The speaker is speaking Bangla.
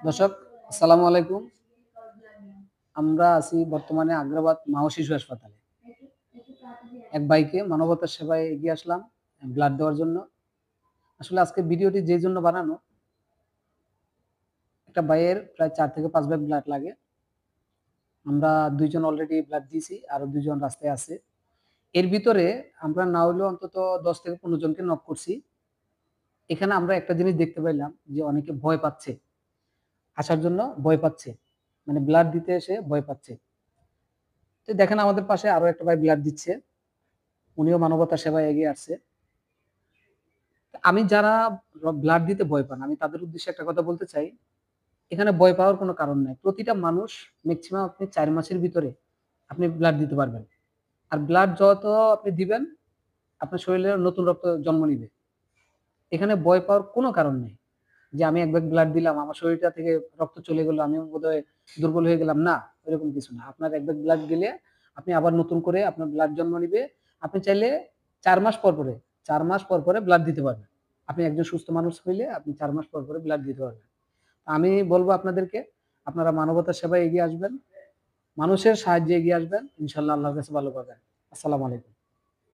দর্শক, আসসালামু আলাইকুম। আমরা আছি বর্তমানে আগ্রাবাদ মা ও শিশু হাসপাতালে। এক ভাইকে মানবতার সেবায় এগিয়ে আসলাম ব্লাড দেওয়ার জন্য। আসলে আজকে ভিডিওটি যে জন্য বানানো, একটা ভাইয়ের প্রায় ৪ থেকে ৫ ব্যাগ ব্লাড লাগে। আমরা ২ জন অলরেডি ব্লাড দিয়েছি, আরো ২ জন রাস্তায় আছে। এর ভিতরে আমরা না হইলেও অন্তত ১০ থেকে ১৫ জনকে নক করছি। এখানে আমরা একটা জিনিস দেখতে পাইলাম যে অনেকে ভয় পাচ্ছে। আসার জন্য ভয় পাচ্ছে। মানে ব্লাড দিতে এসে ভয় পাচ্ছে। তো দেখেন আমাদের পাশে আরো একটা ভাই ব্লাড দিচ্ছে। উনিও মানবতার সেবায় এগিয়ে আসছে। আমি যারা ব্লাড দিতে ভয় পান, আমি তাদের উদ্দেশ্যে একটা কথা বলতে চাই। এখানে ভয় পাওয়ার কোনো কারণ নাই। প্রতিটা মানুষ মেক্সিমাম আপনি ৪ মাসের ভিতরে আপনি ব্লাড দিতে পারবেন। আর ব্লাড যত আপনি দিবেন, আপনার শরীরে নতুন রক্ত জন্ম নিবে। এখানে ভয় পাওয়ার কোনো কারণ নেই। যে আমি ১ ব্যাগ ব্লাড দিলাম, আমার শরীরটা থেকে রক্ত চলে গেল, আমি বোধহয় দুর্বল হয়ে গেলাম। না, এরকম কিছু না। আপনার ১ ব্যাগ ব্লাড গেলে আপনি আবার নতুন করে আপনার ব্লাড জন্ম নিবে। আপনি চাইলে ৪ মাস পর, পরে ৪ মাস পর, পরে ব্লাড দিতে পারবেন। আপনি একজন সুস্থ মানুষ হইলে আপনি ৪ মাস পর, পরে ব্লাড দিতে পারবেন। আমি বলব আপনাদেরকে, আপনারা মানবতার সেবায় এগিয়ে আসবেন। মানুষের সাহায্যে এগিয়ে আসবেন। ইনশাআল্লাহ আল্লাহর কাছে ভালো পাবেন। আসসালামু আলাইকুম।